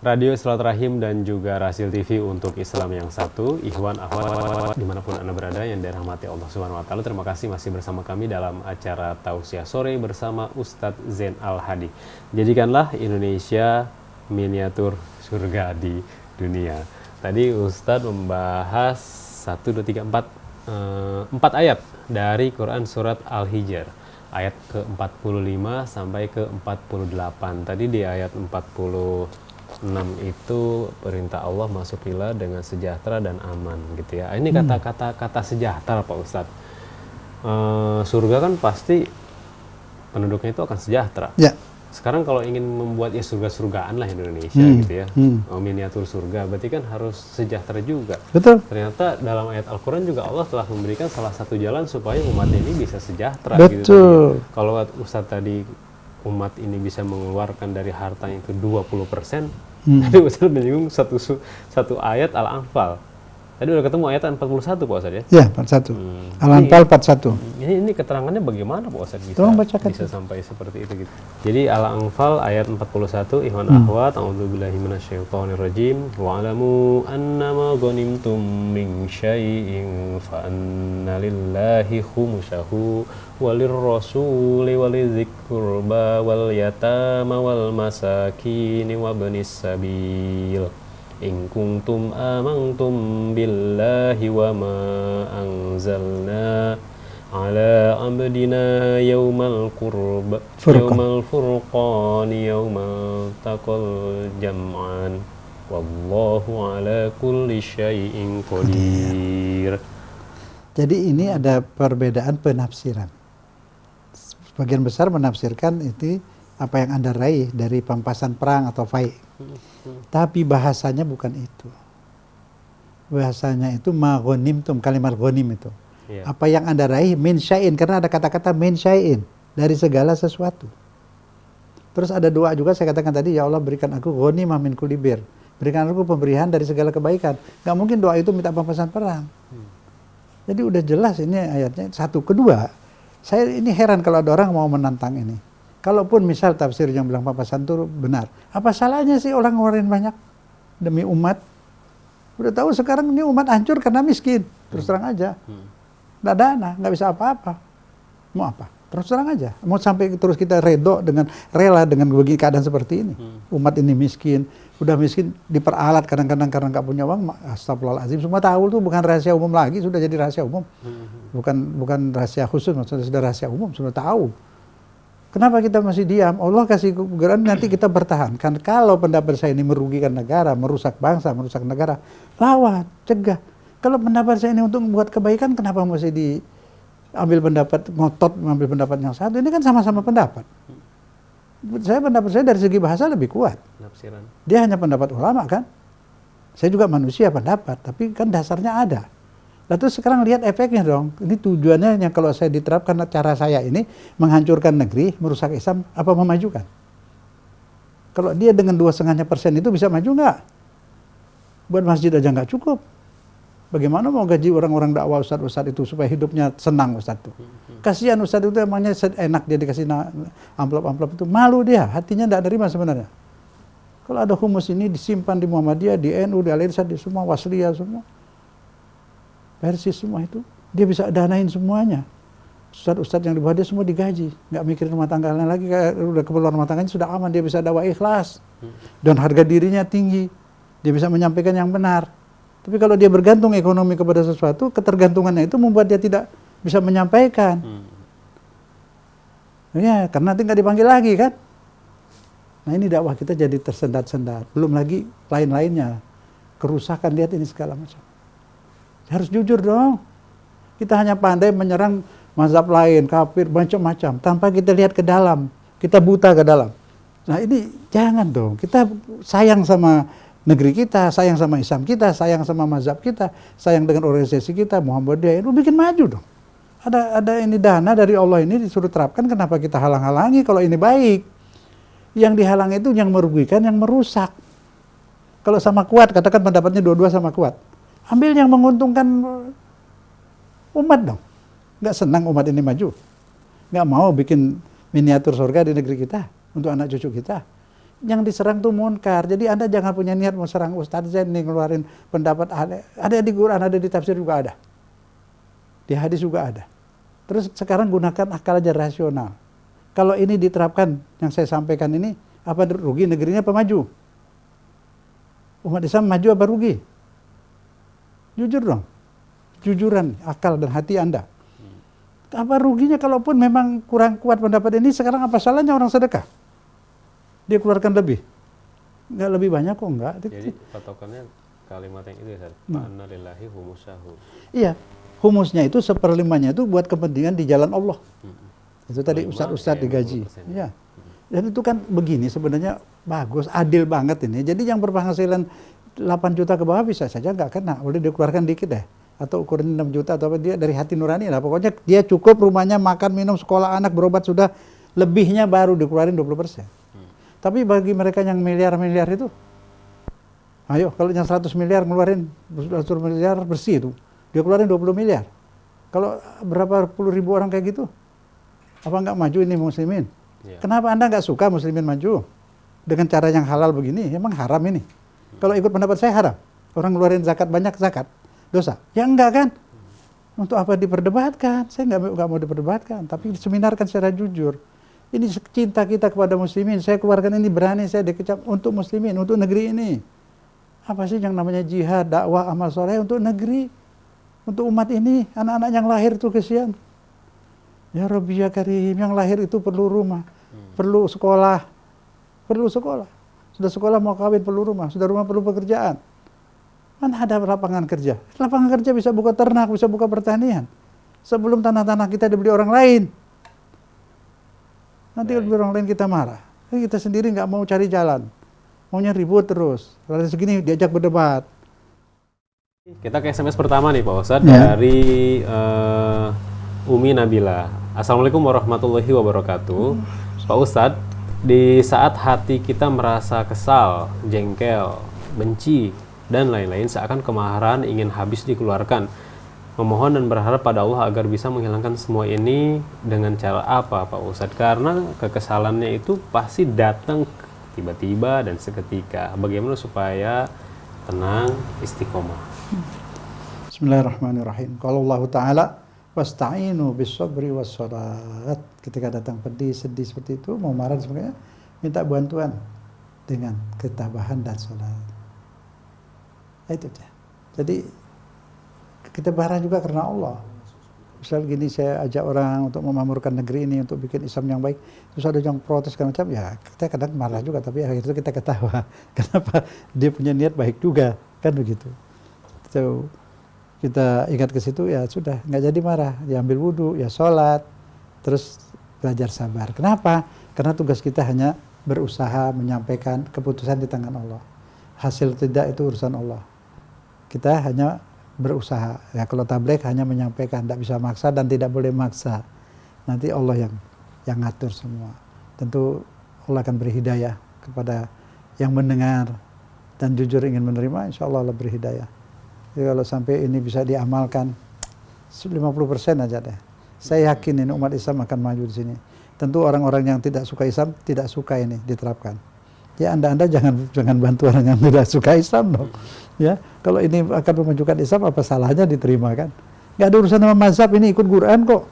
Radio Silaturahim dan juga Rasil TV untuk Islam yang satu, Ikhwan Akhwat dimanapun Anda berada yang dirahmati Allah Subhanahu wa Ta'ala. Terima kasih masih bersama kami dalam acara Tausiah Sore bersama Ustadz Zain Al-Hadi. Jadikanlah Indonesia miniatur surga di dunia. Tadi Ustadz membahas 4 ayat dari Quran surat Al-Hijr, ayat ke-45 sampai ke-48. Tadi di ayat 46 itu perintah Allah masukilah dengan sejahtera dan aman gitu ya. Ini kata sejahtera Pak Ustadz. Surga kan pasti penduduknya itu akan sejahtera. Ya. Sekarang kalau ingin membuat ya surga-surgaan lah Indonesia gitu ya, miniatur surga, berarti kan harus sejahtera juga. Betul. Ternyata dalam ayat Al-Quran juga Allah telah memberikan salah satu jalan supaya umat ini bisa sejahtera. Betul. Gitu. Kalau Ustadz tadi umat ini bisa mengeluarkan dari hartanya itu 20%, tadi Ustadz menyinggung satu ayat Al-Anfal. Tadi udah ketemu ayat 41 Pak Ustadz ya? Ya, 41. Al-Anfal 41. Ini keterangannya bagaimana Pak Ustadz bisa sampai seperti itu gitu. Jadi Al-Anfal ayat 41, Ikhwan Akhwat, a'udzubillahi minasyaitonirrajim, wa'lamu annama ghanimtum min syai'in fa anna lillahi khumsahu walirrasuli walidzil qurba wal yatama wal masakin wa ibnis sabil. In kuntum amantum billahi wa ma anzalna ala abdina yawmal furqani yawmal taqal jam'an wallahu ala kulli syai'in qadir. Jadi ini ada perbedaan penafsiran. Sebagian besar menafsirkan itu apa yang Anda raih dari pampasan perang atau fai'. Tapi bahasanya bukan itu. Bahasanya itu ma ghanimtum, kalimat ghanim itu. Yeah. Apa yang Anda raih min syai'in, karena ada kata-kata min syai'in, dari segala sesuatu. Terus ada doa juga saya katakan tadi, ya Allah berikan aku ghanimah min kulli bir. Berikan aku pemberian dari segala kebaikan. Gak mungkin doa itu minta pampasan perang. Jadi udah jelas ini ayatnya. Satu, kedua, saya ini heran kalau ada orang mau menantang ini. Kalaupun misal tafsir yang bilang papasan itu benar, apa salahnya sih orang ngeluarin banyak demi umat? Udah tahu sekarang ini umat hancur karena miskin, terus terang aja. Nggak dana, nggak bisa apa-apa. Mau apa? Terus terang aja. Mau sampai terus kita rela dengan begini keadaan seperti ini. Umat ini miskin, udah miskin diperalat kadang-kadang karena nggak punya uang. Astagfirullahaladzim, semua tahu tuh bukan rahasia umum lagi, sudah jadi rahasia umum. Bukan rahasia khusus, maksudnya sudah rahasia umum, sudah tahu. Kenapa kita masih diam? Allah kasih kebenaran, nanti kita bertahan. Kan kalau pendapat saya ini merugikan negara, merusak bangsa, merusak negara, lawan, cegah. Kalau pendapat saya ini untuk membuat kebaikan, kenapa mesti diambil pendapat, ngotot mengambil pendapat yang satu? Ini kan sama-sama pendapat. Pendapat saya dari segi bahasa lebih kuat. Nafsiran. Dia hanya pendapat ulama kan? Saya juga manusia pendapat, tapi kan dasarnya ada. Lalu sekarang lihat efeknya dong. Ini tujuannya yang kalau saya diterapkan cara saya ini menghancurkan negeri, merusak Islam, apa memajukan? Kalau dia dengan 2,5% itu bisa maju nggak? Buat masjid aja nggak cukup. Bagaimana mau gaji orang-orang dakwah ustadz-ustadz itu supaya hidupnya senang ustadz itu? Kasihan ustadz itu emangnya enak dia dikasih amplop-amplop itu. Malu dia, hatinya nggak nerima sebenarnya. Kalau ada humus ini disimpan di Muhammadiyah, di NU, di Al-Irsyad, di semua, Wasliyah semua. Persis semua itu, dia bisa danain semuanya. Ustadz-ustadz yang di bawah dia semua digaji, nggak mikirin rumah tangganya lagi, udah keperluan rumah tangganya sudah aman, dia bisa dakwah ikhlas, dan harga dirinya tinggi, dia bisa menyampaikan yang benar. Tapi kalau dia bergantung ekonomi kepada sesuatu, ketergantungannya itu membuat dia tidak bisa menyampaikan. Ya, karena nanti nggak dipanggil lagi kan. Nah ini dakwah kita jadi tersendat-sendat, belum lagi lain-lainnya, kerusakan, lihat ini segala macam. Harus jujur dong. Kita hanya pandai menyerang mazhab lain, kafir, macam-macam. Tanpa kita lihat ke dalam. Kita buta ke dalam. Nah ini jangan dong. Kita sayang sama negeri kita, sayang sama Islam kita, sayang sama mazhab kita, sayang dengan organisasi kita, Muhammadiyah. Itu bikin maju dong. Ada ini dana dari Allah ini disuruh terapkan, kenapa kita halang-halangi kalau ini baik? Yang dihalangi itu yang merugikan, yang merusak. Kalau sama kuat, katakan pendapatnya dua-dua sama kuat. Ambil yang menguntungkan umat dong. Nggak senang umat ini maju. Nggak mau bikin miniatur surga di negeri kita untuk anak cucu kita. yang diserang tuh munkar. Jadi Anda jangan punya niat mau serang Ustadz Zain nih ngeluarin pendapat ada di Quran, ada di tafsir juga ada. Di hadis juga ada. Terus sekarang gunakan akal aja rasional. Kalau ini diterapkan yang saya sampaikan ini, apa rugi negerinya apa maju? Umat Islam maju apa rugi? Jujur dong. Jujuran akal dan hati Anda. Apa ruginya kalaupun memang kurang kuat pendapat ini, sekarang apa salahnya orang sedekah? Dia keluarkan lebih. Enggak lebih banyak kok, enggak. Jadi patokannya kalimat yang itu ya, Ustaz. Fa'anna lillahi humusahu. Iya, humusnya itu 1/5-nya itu buat kepentingan di jalan Allah. Itu tadi ustadz-ustadz digaji. Iya. Dan itu kan begini sebenarnya bagus, adil banget ini. Jadi yang berpenghasilan 8 juta ke bawah bisa saja nggak kena. Boleh dikeluarkan dikit deh. Atau ukuran 6 juta atau apa, dia dari hati nurani lah. Pokoknya dia cukup rumahnya, makan, minum, sekolah anak, berobat sudah, lebihnya baru dikeluarin 20%. Tapi bagi mereka yang miliar-miliar itu, ayo kalau yang 100 miliar ngeluarin 100 miliar bersih itu, dia keluarin 20 miliar. Kalau berapa puluh ribu orang kayak gitu, apa nggak maju ini muslimin? Ya. Kenapa Anda nggak suka muslimin maju? Dengan cara yang halal begini, emang haram ini? Kalau ikut pendapat saya haram. Orang ngeluarin zakat banyak, zakat. Dosa? Ya enggak kan? Untuk apa diperdebatkan? Saya nggak mau diperdebatkan, tapi diseminarkan secara jujur. Ini cinta kita kepada muslimin. Saya keluarkan ini berani, saya dikecap untuk muslimin, untuk negeri ini. Apa sih yang namanya jihad, dakwah, amal soleh untuk negeri, untuk umat ini, anak-anak yang lahir itu kesian. Ya Rabbi ya Karim, yang lahir itu perlu rumah, perlu sekolah, perlu sekolah. Sudah sekolah mau kawin perlu rumah, sudah rumah perlu pekerjaan. Mana ada lapangan kerja? Lapangan kerja bisa buka ternak, bisa buka pertanian. Sebelum tanah-tanah kita dibeli orang lain. Nanti kalau orang lain kita marah. Kita sendiri nggak mau cari jalan. Maunya ribut terus. Lalu segini diajak berdebat. Kita ke SMS pertama nih Pak Ustadz, dari Umi Nabila. Assalamualaikum warahmatullahi wabarakatuh. Pak Ustadz, di saat hati kita merasa kesal, jengkel, benci, dan lain-lain, seakan kemarahan ingin habis dikeluarkan. Memohon dan berharap pada Allah agar bisa menghilangkan semua ini dengan cara apa Pak Ustadz? Karena kekesalannya itu pasti datang tiba-tiba dan seketika. Bagaimana supaya tenang, istiqomah? Bismillahirrahmanirrahim. Kalau Allah Ta'ala, wasta'inu bis-sabri was-salat. Ketika datang pedih, sedih seperti itu, mau marah dan sebagainya, minta bantuan dengan ketabahan dan salat. Itu aja. Jadi kita marah juga karena Allah. Misal gini, saya ajak orang untuk memakmurkan negeri ini, untuk bikin Islam yang baik, terus ada yang protes kan macam, ya kita kadang marah juga, tapi akhirnya itu kita ketawa. Kenapa? Dia punya niat baik juga, kan begitu. So, kita ingat ke situ, ya sudah, nggak jadi marah, ya ambil wudhu, ya sholat, terus belajar sabar. Kenapa? Karena tugas kita hanya berusaha menyampaikan keputusan di tangan Allah. Hasil tidak itu urusan Allah. Kita hanya berusaha. Ya kalau tabligh hanya menyampaikan, tidak bisa maksa dan tidak boleh maksa. Nanti Allah yang ngatur semua. Tentu Allah akan beri hidayah kepada yang mendengar dan jujur ingin menerima, insya Allah Allah beri hidayah. Jadi kalau sampai ini bisa diamalkan 50% aja deh. Saya yakin ini umat Islam akan maju di sini. Tentu orang-orang yang tidak suka Islam tidak suka ini diterapkan. Ya Anda jangan bantu orang yang tidak suka Islam dong. Ya, kalau ini akan memajukan Islam, apa salahnya diterima kan? Nggak ada urusan sama mazhab, ini ikut Quran kok.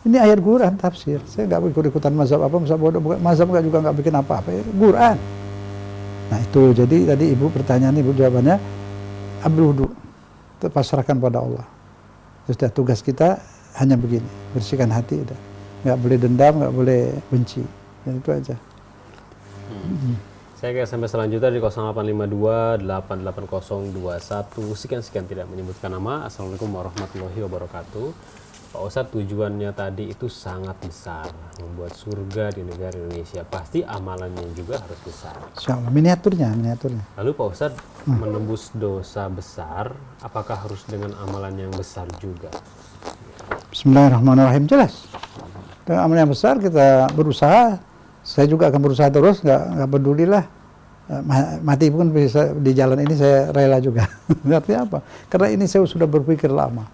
Ini ayat Quran tafsir. Saya nggak ikut-ikutan mazhab apa, mazhab nggak juga nggak bikin apa-apa. Ya, Quran. Nah itu, jadi tadi ibu pertanyaan ibu jawabannya, ambil wudhu, pasrahkan pada Allah. Sudah tugas kita hanya begini, bersihkan hati, udah. Nggak boleh dendam, nggak boleh benci. Dan itu aja. Saya ke SMS selanjutnya di 0852 88021. Sekian tidak menyebutkan nama. Assalamualaikum warahmatullahi wabarakatuh. Pak Ustadz, tujuannya tadi itu sangat besar, membuat surga di negara Indonesia. Pasti amalannya juga harus besar. Insyaallah, miniaturnya. Lalu Pak Ustadz, menembus dosa besar, apakah harus dengan amalan yang besar juga? Bismillahirrahmanirrahim, jelas. Dengan amalan yang besar kita berusaha. Saya juga akan berusaha terus, nggak pedulilah. Mati pun bisa di jalan ini saya rela juga. Artinya apa? Karena ini saya sudah berpikir lama.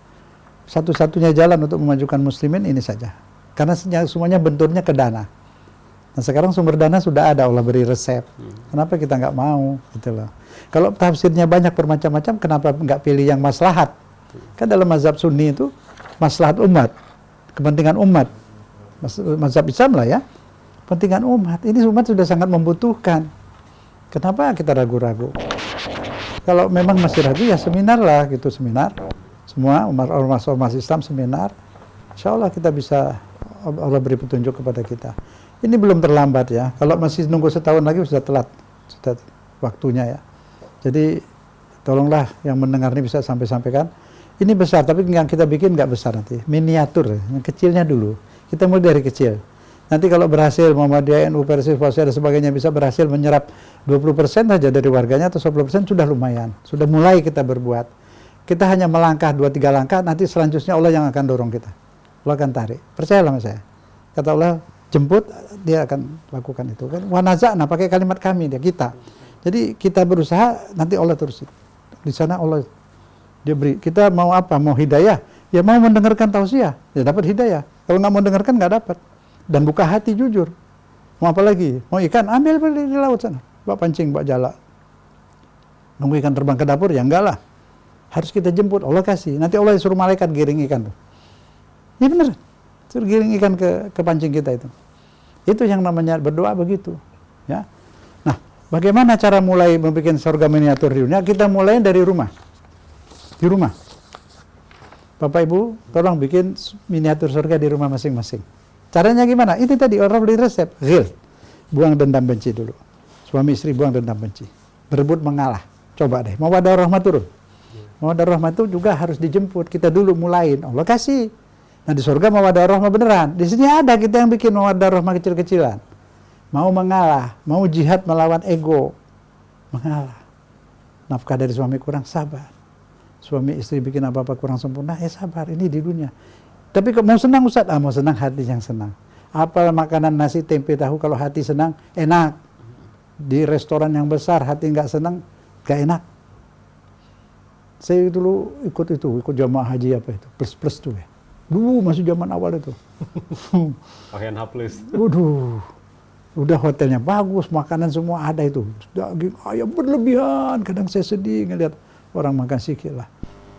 Satu-satunya jalan untuk memajukan muslimin ini saja. Karena semuanya benturnya ke dana. Nah sekarang sumber dana sudah ada, Allah beri resep. Kenapa kita nggak mau? Gitu loh. Kalau tafsirnya banyak bermacam-macam, kenapa nggak pilih yang maslahat? Kan dalam mazhab Sunni itu maslahat umat, kepentingan umat. Mazhab Islam lah ya, kepentingan umat. Ini umat sudah sangat membutuhkan. Kenapa kita ragu-ragu? Kalau memang masih ragu ya seminar lah gitu, seminar. Semua ormas Islam seminar. Insya Allah kita bisa, Allah beri petunjuk kepada kita. Ini belum terlambat ya. Kalau masih nunggu setahun lagi sudah telat, sudah waktunya ya. Jadi tolonglah yang mendengar ini bisa sampaikan. Ini besar, tapi yang kita bikin nggak besar nanti. Miniatur, yang kecilnya dulu. Kita mulai dari kecil. Nanti kalau berhasil Muhammadiyah, NU, Persis, Polisi dan sebagainya bisa berhasil menyerap 20% saja dari warganya atau 10% sudah lumayan. Sudah mulai kita berbuat. Kita hanya melangkah 2-3 langkah, nanti selanjutnya Allah yang akan dorong kita. Allah akan tarik. Percayalah sama saya. Kata Allah, jemput, dia akan lakukan itu kan. Wa naza'na, pakai kalimat kami dia, kita. Jadi kita berusaha, nanti Allah terus. Di sana Allah dia beri. Kita mau apa? Mau hidayah. Ya mau mendengarkan tausiah, ya dapat hidayah. Kalau nggak mau dengarkan nggak dapat. Dan buka hati jujur. Mau apa lagi? Mau ikan? Ambil di laut sana. Bawa pancing, bawa jala. Nunggu ikan terbang ke dapur? Ya enggak lah. Harus kita jemput, Allah kasih. Nanti Allah suruh malaikat giring ikan tuh. Ya bener. Suruh giring ikan ke pancing kita itu. Itu yang namanya berdoa begitu. Ya. Nah, bagaimana cara mulai membuat surga miniatur di dunia? Kita mulai dari rumah. Di rumah. Bapak Ibu, tolong bikin miniatur surga di rumah masing-masing. Caranya gimana? Itu tadi orang beli resep. Ghil. Buang dendam benci dulu. Suami istri buang dendam benci. Berebut mengalah. Coba deh. Mawaddah rahmah turun. Mawaddah rahmah itu juga harus dijemput. Kita dulu mulain. Allah kasih. Nah di surga mawaddah rahmah beneran. Di sini ada kita yang bikin mawaddah rahmah kecil-kecilan. Mau mengalah, mau jihad melawan ego. Mengalah. Nafkah dari suami kurang, sabar. Suami istri bikin apa-apa kurang sempurna, sabar. Ini di dunia. Tapi kalau mau senang Ustaz, mau senang hati yang senang. Apa makanan nasi, tempe, tahu kalau hati senang, enak. Di restoran yang besar, hati nggak senang, nggak enak. Saya dulu ikut jamaah haji apa itu, plus tuh ya. Dulu masih zaman awal itu. Pakaian haplis. Waduh, udah hotelnya bagus, makanan semua ada itu. Daging ayam berlebihan, kadang saya sedih ngeliat orang makan sikit lah.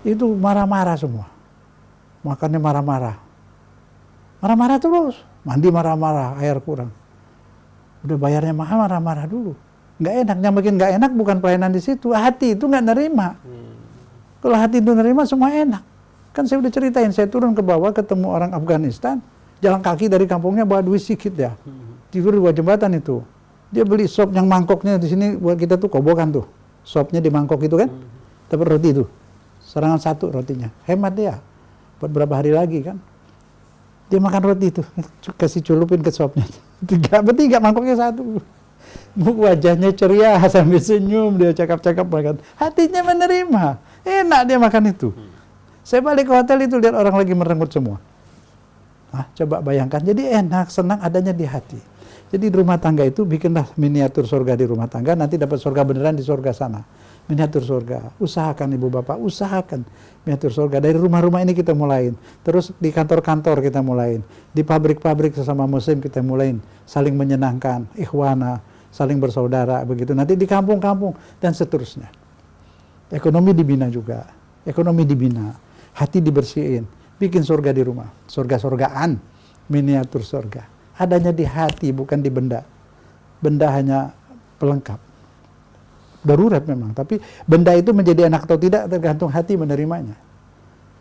Itu marah-marah semua. Makannya marah-marah. Marah-marah terus. Mandi marah-marah, air kurang. Udah bayarnya mahal, marah-marah dulu. Nggak enak, yang bikin nggak enak bukan pelayanan di situ. Hati itu nggak nerima. Kalau hati itu nerima, semua enak. Kan saya udah ceritain, saya turun ke bawah, ketemu orang Afghanistan, jalan kaki dari kampungnya bawa duit sedikit ya. Tidur di bawah jembatan itu. Dia beli sop yang mangkoknya di sini buat kita tuh kobokan tuh. Sopnya di mangkok itu kan. Dapat roti itu. Serangan satu rotinya. Hemat dia. Buat berapa hari lagi kan. Dia makan roti itu. Kasih culupin ke sopnya. Bertiga mangkoknya satu. Wajahnya ceria sambil senyum. Dia cakap-cakap makan. Hatinya menerima. Enak dia makan itu. Saya balik ke hotel itu lihat orang lagi merengut semua. Coba bayangkan. Jadi enak, senang adanya di hati. Jadi di rumah tangga itu bikinlah miniatur surga di rumah tangga. Nanti dapat surga beneran di surga sana. Miniatur surga. Usahakan ibu bapak, usahakan miniatur surga. Dari rumah-rumah ini kita mulain. Terus di kantor-kantor kita mulain. Di pabrik-pabrik sesama muslim kita mulain. Saling menyenangkan, ikhwana, saling bersaudara, begitu. Nanti di kampung-kampung dan seterusnya. Ekonomi dibina juga. Ekonomi dibina. Hati dibersihin. Bikin surga di rumah. Surga-surgaan. Miniatur surga. Adanya di hati, bukan di benda. Benda hanya pelengkap. Darurat memang, tapi benda itu menjadi enak atau tidak tergantung hati menerimanya.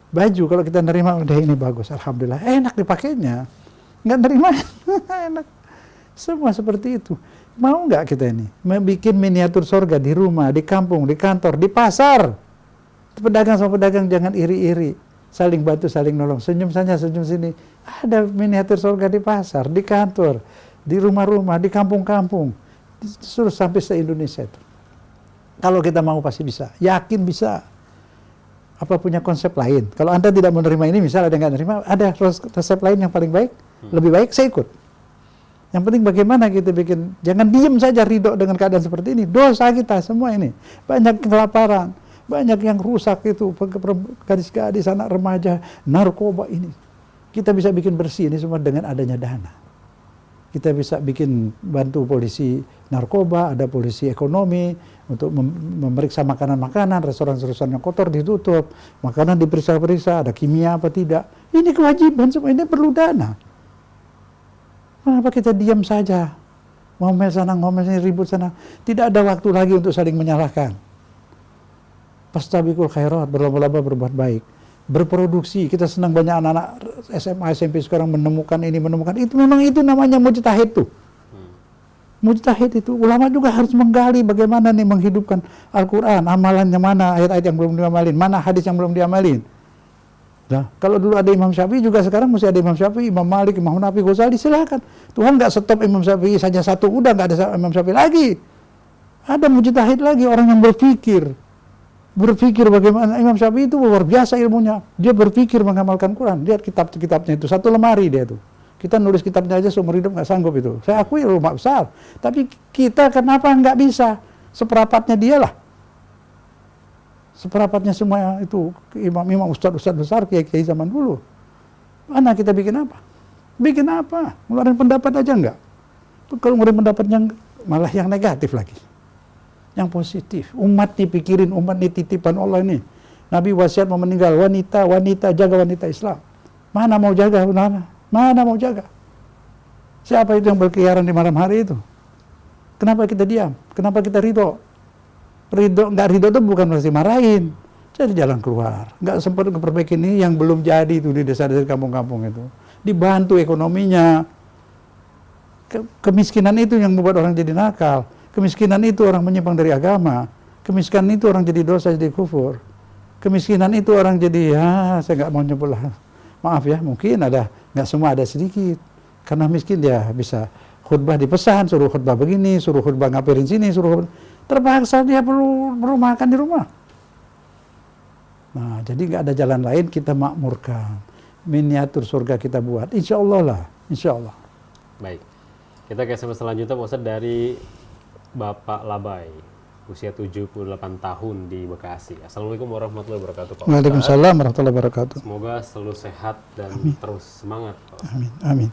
Baju kalau kita nerima udah ini bagus, alhamdulillah, enak dipakainya. Nggak nerima, enak. Semua seperti itu. Mau nggak kita ini membuat miniatur surga di rumah, di kampung, di kantor, di pasar. Pedagang sama pedagang jangan iri-iri, saling bantu, saling nolong. Senyum saja, senyum sini. Ada miniatur surga di pasar, di kantor, di rumah-rumah, di kampung-kampung, terus sampai se-Indonesia itu. Kalau kita mau pasti bisa, yakin bisa. Apa punya konsep lain? Kalau Anda tidak menerima ini, misalnya ada nggak menerima, ada resep lain yang paling baik, lebih baik saya ikut. Yang penting bagaimana kita bikin, jangan diem saja ridho dengan keadaan seperti ini. Dosa kita semua ini, banyak kelaparan, banyak yang rusak itu, gadis-gadis, anak remaja, narkoba ini. Kita bisa bikin bersih ini semua dengan adanya dana. Kita bisa bikin bantu polisi narkoba, ada polisi ekonomi untuk memeriksa makanan-makanan, restoran-restoran yang kotor ditutup, makanan diperiksa-periksa, ada kimia apa tidak. Ini kewajiban, semua ini perlu dana. Kenapa kita diam saja? Ngomel sana, ngomel sini, ribut sana. Tidak ada waktu lagi untuk saling menyalahkan. Fastabiqul khairat, berlomba-lomba berbuat baik. Berproduksi, kita senang banyak anak-anak SMA, SMP sekarang menemukan ini, menemukan itu. Memang itu namanya mujtahid tuh. Mujtahid itu. Ulama juga harus menggali bagaimana nih menghidupkan Al-Quran. Amalannya mana, ayat-ayat yang belum diamalin, mana hadis yang belum diamalin. Nah, kalau dulu ada Imam Syafi'i, juga sekarang mesti ada Imam Syafi'i, Imam Malik, Imam Hanafi, Ghazali, silakan. Tuhan nggak stop Imam Syafi'i saja satu, udah nggak ada Imam Syafi'i lagi. Ada mujtahid lagi, orang yang berpikir bagaimana. Imam Syafi'i itu luar biasa ilmunya. Dia berpikir mengamalkan Quran. Lihat kitab-kitabnya itu, satu lemari dia tuh. Kita nulis kitabnya aja seumur hidup nggak sanggup itu. Saya akui ulama besar. Tapi kita kenapa nggak bisa? Seperapatnya dia lah. Seperapatnya semua itu imam-imam, ustadz-ustadz besar, kiai-kiai zaman dulu. Mana kita bikin apa? Bikin apa? Ngeluarin pendapat aja enggak? Kalau ngeluarin pendapat yang malah yang negatif lagi. Yang positif. Umat dipikirin, umat ini titipan Allah ini. Nabi wasiat mau meninggal, wanita jaga wanita Islam. Mana mau jaga? Mana mau jaga? Siapa itu yang berkeliaran di malam hari itu? Kenapa kita diam? Kenapa kita ridho? Nggak ridho itu bukan berarti marahin. Jadi jalan keluar. Nggak sempat memperbaiki ini yang belum jadi itu di desa-desa kampung-kampung itu. Dibantu ekonominya. Kemiskinan itu yang membuat orang jadi nakal. Kemiskinan itu orang menyimpang dari agama. Kemiskinan itu orang jadi dosa, jadi kufur. Kemiskinan itu orang jadi, saya nggak mau nyebut lah. Maaf ya, mungkin ada, nggak semua ada sedikit. Karena miskin dia bisa khutbah dipesan, suruh khutbah begini, suruh khutbah ngapain sini, suruh terpaksa dia perlu makan di rumah. Nah, jadi nggak ada jalan lain, kita makmurkan. Miniatur surga kita buat, insya Allah lah, insya Allah. Baik, kita ke SMS selanjutnya Pak Ustadz dari Bapak Labai, usia 78 tahun di Bekasi. Assalamualaikum warahmatullahi wabarakatuh Pak Ustadz. Waalaikumsalam warahmatullahi wabarakatuh. Semoga selalu sehat dan terus semangat Pak Ustadz. Amin, amin.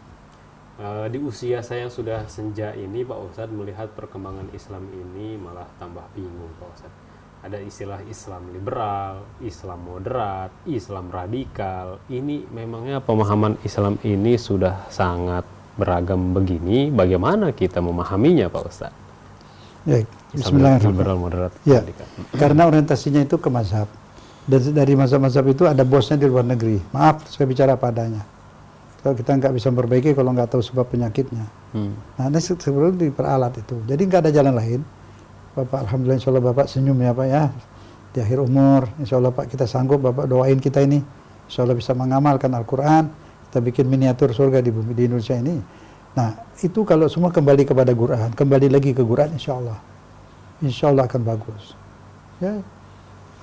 Di usia saya yang sudah senja ini Pak Ustadz, melihat perkembangan Islam ini malah tambah bingung Pak Ustadz. Ada istilah Islam liberal, Islam moderat, Islam radikal. Ini memangnya pemahaman Islam ini sudah sangat beragam begini, bagaimana kita memahaminya Pak Ustadz? Ya, Bismillahirrahmanirrahim. Liberal, moderat, ya, radikal. karena orientasinya itu ke mazhab. Dan dari mazhab-mazhab itu ada bosnya di luar negeri. Maaf, saya bicara padanya. Kalau kita nggak bisa memperbaiki kalau nggak tahu sebab penyakitnya. Nah, ini sebelum diperalat itu. Jadi nggak ada jalan lain. Bapak, alhamdulillah, insya Allah Bapak senyum ya Pak ya. Di akhir umur, insya Allah Pak kita sanggup, Bapak doain kita ini. Insya Allah bisa mengamalkan Al-Quran. Kita bikin miniatur surga di bumi di Indonesia ini. Nah, itu kalau semua kembali kepada Quran, kembali lagi ke Quran, insya Allah akan bagus. Ya,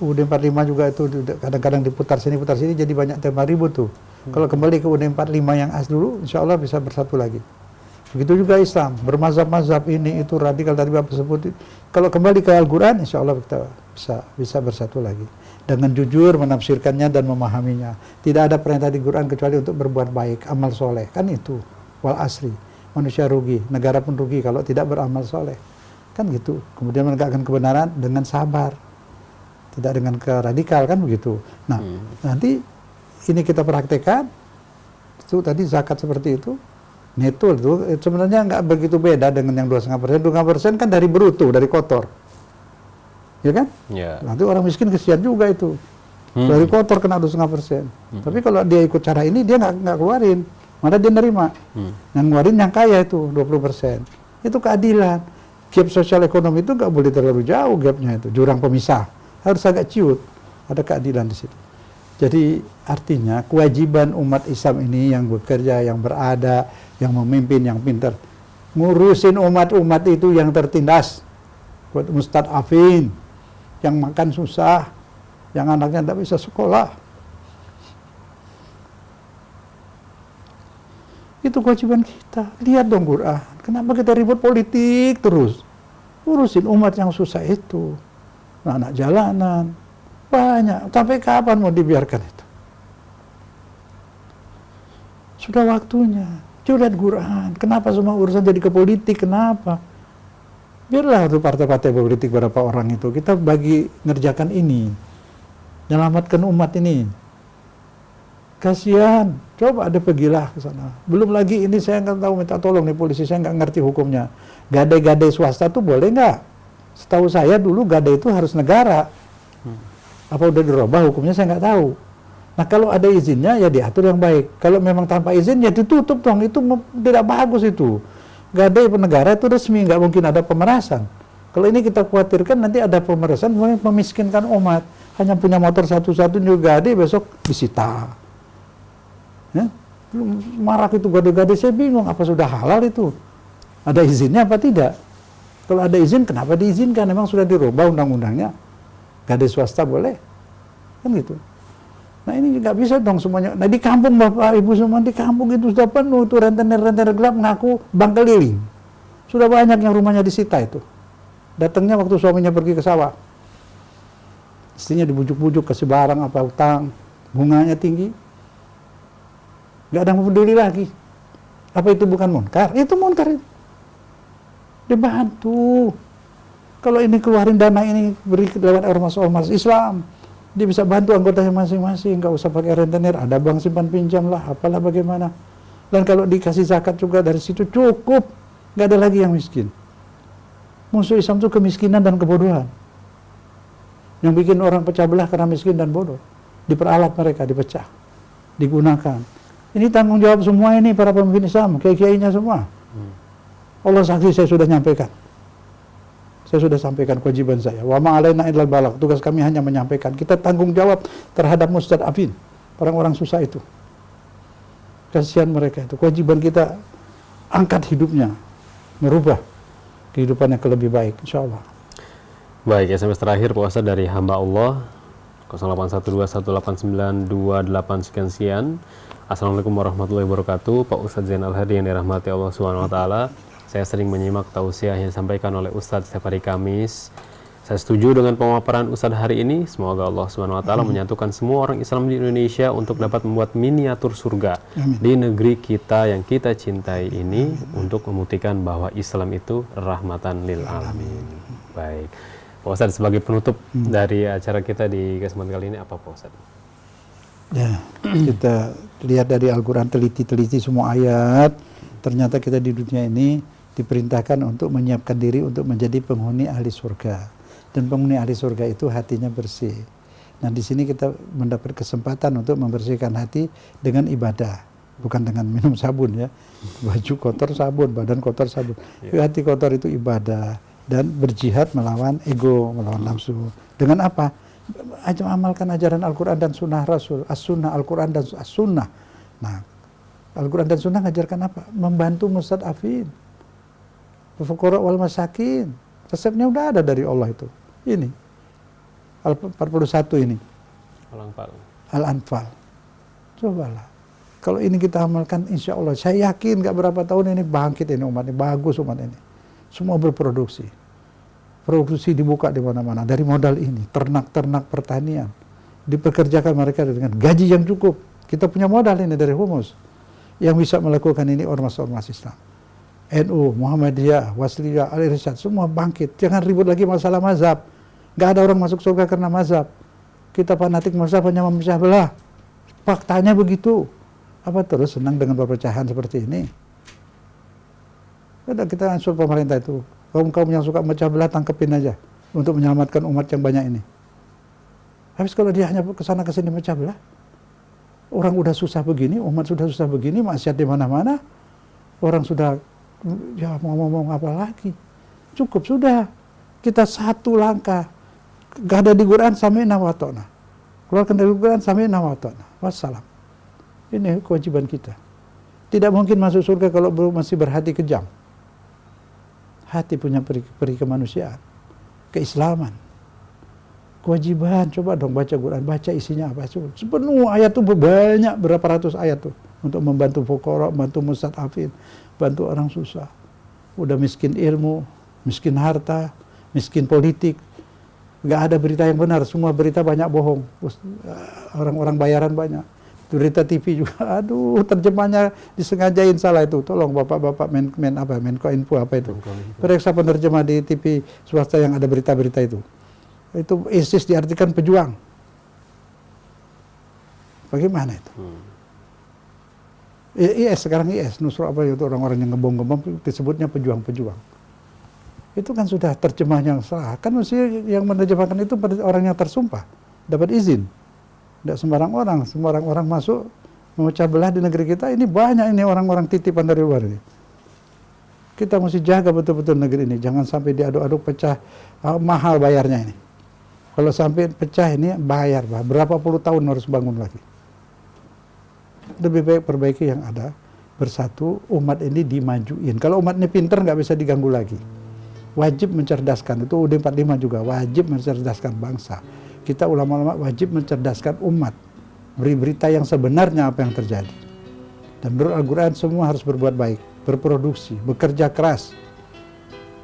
UUD 45 juga itu kadang-kadang diputar sini, jadi banyak tema ribut tuh. Kalau kembali ke UUD 45 yang asli dulu, insya Allah bisa bersatu lagi. Begitu juga Islam, bermazhab-mazhab ini, itu radikal tadi Bapak sebut. Kalau kembali ke Al-Quran, insya Allah kita bisa bersatu lagi. Dengan jujur menafsirkannya dan memahaminya. Tidak ada perintah di Quran kecuali untuk berbuat baik, amal soleh. Kan itu. Wal asri, manusia rugi, negara pun rugi kalau tidak beramal soleh. Kan gitu. Kemudian menegakkan kebenaran dengan sabar. Tidak dengan keradikal, kan begitu. Nah, nanti ini kita praktekkan. Itu tadi zakat seperti itu. Neto itu sebenarnya nggak begitu beda dengan yang 2,5%. 2,5% kan dari bruto, dari kotor. Ya kan? Ya. Nanti orang miskin kesian juga itu. Dari kotor kena 2,5%. Tapi kalau dia ikut cara ini, dia nggak keluarin. Mana dia nerima. Yang ngeluarin yang kaya itu 20%. Itu keadilan. Gap sosial ekonomi itu nggak boleh terlalu jauh gapnya itu. Jurang pemisah. Harus agak ciut. Ada keadilan di situ. Jadi artinya kewajiban umat Islam ini yang bekerja, yang berada, yang memimpin, yang pintar. Ngurusin umat-umat itu yang tertindas. Buat mustad'afin. Yang makan susah. Yang anaknya tidak bisa sekolah. Itu kewajiban kita. Lihat dong Quran. Kenapa kita ribut politik terus? Urusin umat yang susah itu. Anak jalanan. Banyak. Sampai kapan mau dibiarkan itu? Sudah waktunya. Coba lihat Quran. Kenapa semua urusan jadi ke politik? Kenapa? Biarlah tuh partai-partai politik beberapa orang itu. Kita bagi ngerjakan ini. Menyelamatkan umat ini. Kasihan. Coba ada pergilah ke sana. Belum lagi ini saya nggak tahu, minta tolong nih polisi, saya nggak ngerti hukumnya. Gadai-gadai swasta tuh boleh nggak? Setahu saya dulu gadai itu harus negara. Apa udah dirubah hukumnya saya nggak tahu. Nah kalau ada izinnya ya diatur yang baik. Kalau memang tanpa izin ya ditutup dong. Itu tidak bagus itu. Gadai penegara itu resmi, nggak mungkin ada pemerasan. Kalau ini kita khawatirkan nanti ada pemerasan, memiskinkan umat. Hanya punya motor satu-satu juga gadai, besok disita. Ya? Marak itu gadai-gadai, saya bingung apa sudah halal itu. Ada izinnya apa tidak? Kalau ada izin kenapa diizinkan? Memang sudah dirubah undang-undangnya. Gadai swasta boleh. Kan gitu. Nah ini nggak bisa dong semuanya. Nah di kampung Bapak Ibu semua, di kampung itu sudah penuh tuh rentenir-rentenir gelap ngaku bank keliling. Sudah banyak yang rumahnya disita itu. Datangnya waktu suaminya pergi ke sawah. Istrinya dibujuk-bujuk kasih barang apa utang, bunganya tinggi. Nggak ada yang peduli lagi. Apa itu bukan munkar? Itu munkar itu. Dibantu. Kalau ini keluarin dana ini beri lewat ormas-ormas Islam. Dia bisa bantu anggotanya masing-masing, nggak usah pakai rentenir, ada bank simpan pinjam lah, apalah bagaimana. Dan kalau dikasih zakat juga dari situ cukup, nggak ada lagi yang miskin. Musuh Islam itu kemiskinan dan kebodohan. Yang bikin orang pecah belah karena miskin dan bodoh. Diperalat mereka, dipecah, digunakan. Ini tanggung jawab semua ini para pemimpin Islam, kiai-kiainya semua. Allah saksi saya sudah nyampaikan. Saya sudah sampaikan kewajiban saya. Wa ma'alaina illal balagh. Tugas kami hanya menyampaikan. Kita tanggung jawab terhadap mustad'afin, orang-orang susah itu. Kasihan mereka itu. Kewajiban kita angkat hidupnya, merubah kehidupannya ke lebih baik, insyaallah. Baik, SMS terakhir Pak Ustadz dari hamba Allah 0812189288 sekian. Assalamualaikum warahmatullahi wabarakatuh. Pak Ustadz Zainal Hadi yang dirahmati Allah Subhanahu wa taala. Saya sering menyimak tausiah yang disampaikan oleh Ustadz setiap hari Kamis. Saya setuju dengan pemaparan Ustadz hari ini. Semoga Allah Subhanahu wa taala menyatukan semua orang Islam di Indonesia untuk dapat membuat miniatur surga di negeri kita yang kita cintai ini, untuk membuktikan bahwa Islam itu rahmatan lil alamin. Baik. Pak Ustadz, sebagai penutup dari acara kita di kesempatan kali ini apa Pak Ustadz? Ya, kita lihat dari Al-Quran, teliti-teliti semua ayat. Ternyata kita di dunia ini diperintahkan untuk menyiapkan diri untuk menjadi penghuni ahli surga. Dan penghuni ahli surga itu hatinya bersih. Nah di sini kita mendapat kesempatan untuk membersihkan hati dengan ibadah. Bukan dengan minum sabun ya. Baju kotor sabun, badan kotor sabun. Hati kotor itu ibadah. Dan berjihad melawan ego, melawan nafsu. Dengan apa? Amalkan ajaran Al-Quran dan Sunnah Rasul. As-Sunnah, Al-Quran dan As-Sunnah. Nah, Al-Quran dan Sunnah ngajarkan apa? Membantu mustad'afin, fuqara wal masakin. Resepnya udah ada dari Allah itu. Ini Al-41 ini. Al-Anfal. Cobalah. Kalau ini kita amalkan, insya Allah, saya yakin gak berapa tahun ini bangkit ini umat ini, bagus umat ini. Semua berproduksi. Produksi dibuka di mana-mana. Dari modal ini, ternak-ternak pertanian. Dipekerjakan mereka dengan gaji yang cukup. Kita punya modal ini dari humus. Yang bisa melakukan ini ormas-ormas Islam. NU, Muhammadiyah, Wasliyah, Al-Irsyad, semua bangkit. Jangan ribut lagi masalah mazhab. Gak ada orang masuk surga karena mazhab. Kita fanatik mazhab hanya memecah belah. Faktanya begitu. Apa terus senang dengan perpecahan seperti ini? Kita ansur pemerintah itu. Kaum-kaum yang suka memecah belah tangkepin aja. Untuk menyelamatkan umat yang banyak ini. Habis kalau dia hanya kesana kesini memecah belah. Orang udah susah begini, umat sudah susah begini, maksiat di mana-mana. Orang sudah, ya mau ngomong apa lagi? Cukup sudah. Kita satu langkah. Gak ada di Quran, sami'na wa ta'na. Keluarkan dari Quran, sami'na wa ta'na. Wassalam. Ini kewajiban kita. Tidak mungkin masuk surga kalau belum masih berhati kejam. Hati punya peri kemanusiaan, keislaman. Kewajiban, coba dong baca Quran, baca isinya apa. Sepenuh ayat itu banyak, berapa ratus ayat tuh. Untuk membantu fuqara, membantu mustad'afin, bantu orang susah. Udah miskin ilmu, miskin harta, miskin politik. Gak ada berita yang benar, semua berita banyak bohong. Orang-orang bayaran banyak. Berita TV juga, aduh terjemahnya disengajain salah itu. Tolong bapak-bapak Menkominfo apa itu. Periksa penerjemah di TV swasta yang ada berita-berita itu. Itu ISIS diartikan pejuang. Bagaimana itu? IS sekarang IS, Nusra apa itu orang-orang yang ngebom-ngebom disebutnya pejuang-pejuang. Itu kan sudah terjemahnya salah. Kan mesti yang menerjemahkan itu orang yang tersumpah, dapat izin. Tidak sembarang orang masuk memecah belah di negeri kita. Ini banyak ini orang-orang titipan dari luar ini. Kita mesti jaga betul-betul negeri ini. Jangan sampai diaduk-aduk pecah, mahal bayarnya ini. Kalau sampai pecah ini bayar, berapa puluh tahun harus bangun lagi. Lebih baik perbaiki yang ada, bersatu, umat ini dimajuin. Kalau umat ini pinter nggak bisa diganggu lagi. Wajib mencerdaskan, itu UUD 45 juga, wajib mencerdaskan bangsa. Kita ulama-ulama wajib mencerdaskan umat, beri berita yang sebenarnya apa yang terjadi. Dan menurut Al-Quran semua harus berbuat baik, berproduksi, bekerja keras,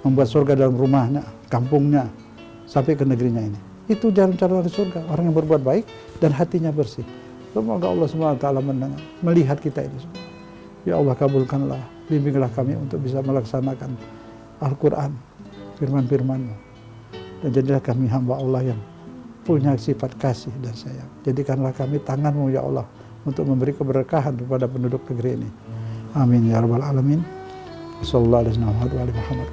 membuat surga dalam rumahnya, kampungnya, sampai ke negerinya ini. Itu jalan cara dari surga, orang yang berbuat baik dan hatinya bersih. Semoga Allah SWT mendengar, melihat kita ini semua. Ya Allah kabulkanlah, bimbinglah kami untuk bisa melaksanakan Al-Quran, firman-firman-Mu. Dan jadilah kami hamba Allah yang punya sifat kasih dan sayang. Jadikanlah kami tangan-Mu ya Allah untuk memberi keberkahan kepada penduduk negeri ini. Amin ya rabbal alamin. Sallallahu alaihi wasallam.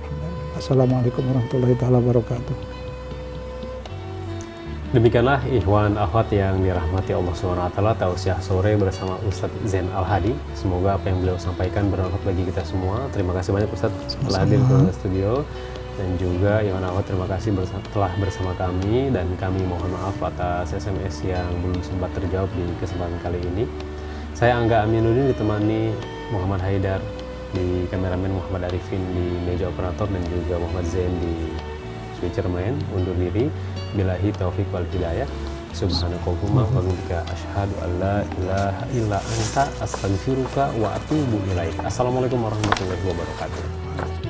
Assalamualaikum warahmatullahi wabarakatuh. Demikianlah ikhwan akhwat yang dirahmati Allah SWT, tausiah sore bersama Ustadz Zain Al-Hadi. Semoga apa yang beliau sampaikan bermanfaat bagi kita semua. Terima kasih banyak Ustadz telah hadir ke studio. Dan juga ikhwan akhwat terima kasih telah bersama kami, dan kami mohon maaf atas SMS yang belum sempat terjawab di kesempatan kali ini. Saya Angga Aminuddin ditemani Muhammad Haidar, di kameramen Muhammad Arifin di meja operator, dan juga Muhammad Zain di switcherman. Undur diri. Billahi taufiq wal hidayah. Subhanakallahumma wa bihamdika asyhadu an la ilaha illa anta astaghfiruka wa atubu ilaik. Assalamualaikum warahmatullahi wabarakatuh.